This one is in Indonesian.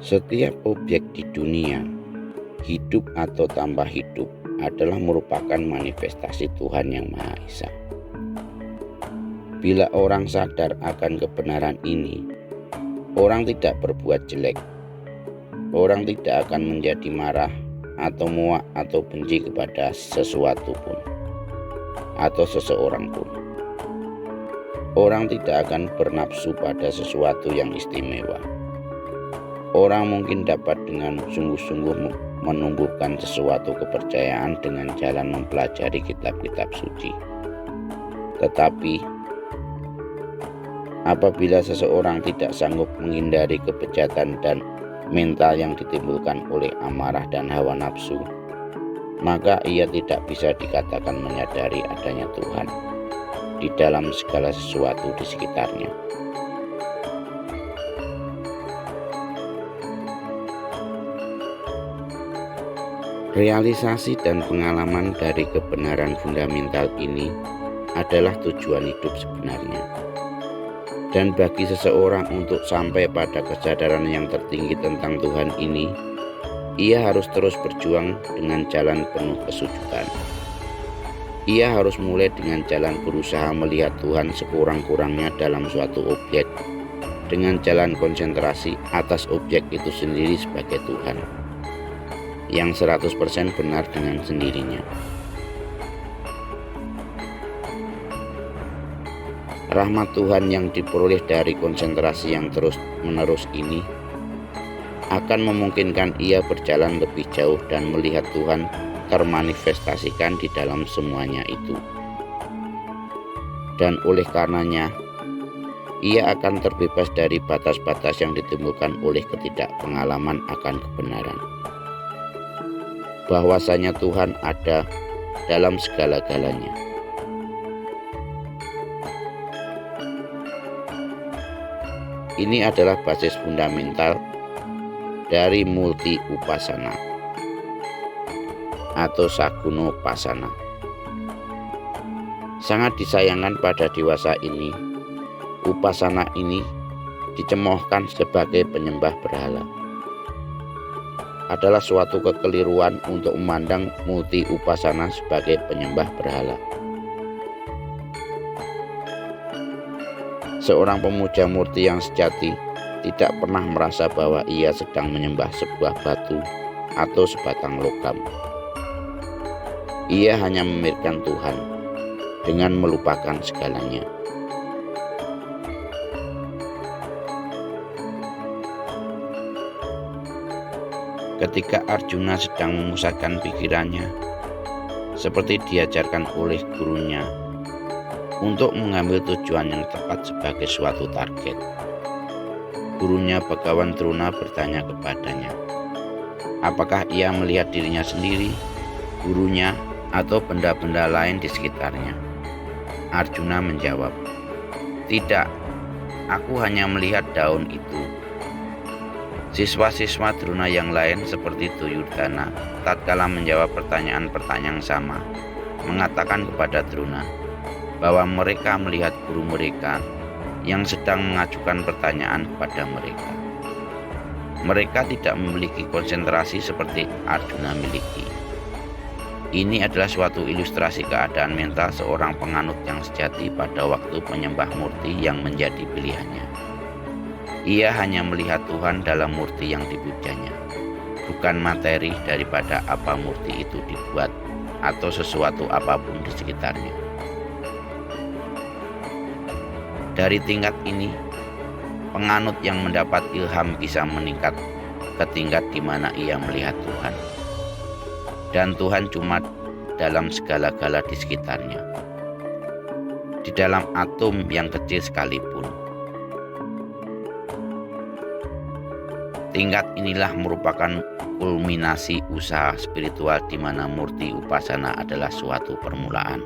Setiap objek di dunia, hidup atau tanpa hidup, adalah merupakan manifestasi Tuhan yang Maha Esa. Bila orang sadar akan kebenaran ini, orang tidak berbuat jelek. Orang tidak akan menjadi marah atau muak atau benci kepada sesuatu pun atau seseorang pun. Orang tidak akan bernafsu pada sesuatu yang istimewa. Orang mungkin dapat dengan sungguh-sungguh menumbuhkan sesuatu kepercayaan dengan jalan mempelajari kitab-kitab suci. Tetapi apabila seseorang tidak sanggup menghindari kebejatan dan mental yang ditimbulkan oleh amarah dan hawa nafsu, maka ia tidak bisa dikatakan menyadari adanya Tuhan di dalam segala sesuatu di sekitarnya. Realisasi dan pengalaman dari kebenaran fundamental ini adalah tujuan hidup sebenarnya. Dan bagi seseorang untuk sampai pada kesadaran yang tertinggi tentang Tuhan ini, ia harus terus berjuang dengan jalan penuh kesujudan. Ia harus mulai dengan jalan berusaha melihat Tuhan sekurang-kurangnya dalam suatu objek, dengan jalan konsentrasi atas objek itu sendiri sebagai Tuhan, yang 100% benar dengan sendirinya. Rahmat Tuhan yang diperoleh dari konsentrasi yang terus-menerus ini akan memungkinkan ia berjalan lebih jauh dan melihat Tuhan termanifestasikan di dalam semuanya itu. Dan oleh karenanya, ia akan terbebas dari batas-batas yang ditimbulkan oleh ketidakpengalaman akan kebenaran. Bahwasanya Tuhan ada dalam segala-galanya. Ini adalah basis fundamental dari multi upasana atau saguno pasana. Sangat disayangkan pada dewasa ini, upasana ini dicemoohkan sebagai penyembah berhala. Adalah suatu kekeliruan untuk memandang multi upasana sebagai penyembah berhala. Seorang pemuja murti yang sejati tidak pernah merasa bahwa ia sedang menyembah sebuah batu atau sebatang logam. Ia hanya memikirkan Tuhan dengan melupakan segalanya. Ketika Arjuna sedang memusatkan pikirannya, seperti diajarkan oleh gurunya, untuk mengambil tujuan yang tepat sebagai suatu target, gurunya Bhagawan Drona bertanya kepadanya, apakah ia melihat dirinya sendiri, gurunya, atau benda-benda lain di sekitarnya? Arjuna menjawab, tidak, aku hanya melihat daun itu. Siswa-siswa Drona yang lain seperti Duryudana tatkala menjawab pertanyaan-pertanyaan sama, mengatakan kepada Drona bahwa mereka melihat guru mereka yang sedang mengajukan pertanyaan kepada mereka. Mereka tidak memiliki konsentrasi seperti Arjuna miliki. Ini adalah suatu ilustrasi keadaan mental seorang penganut yang sejati pada waktu penyembah murti yang menjadi pilihannya. Ia hanya melihat Tuhan dalam murti yang dipujanya, bukan materi daripada apa murti itu dibuat atau sesuatu apapun di sekitarnya. Dari tingkat ini, penganut yang mendapat ilham bisa meningkat ke tingkat di mana ia melihat Tuhan. Dan Tuhan cuma dalam segala-gala di sekitarnya. Di dalam atom yang kecil sekalipun. Tingkat inilah merupakan kulminasi usaha spiritual di mana murti upasana adalah suatu permulaan.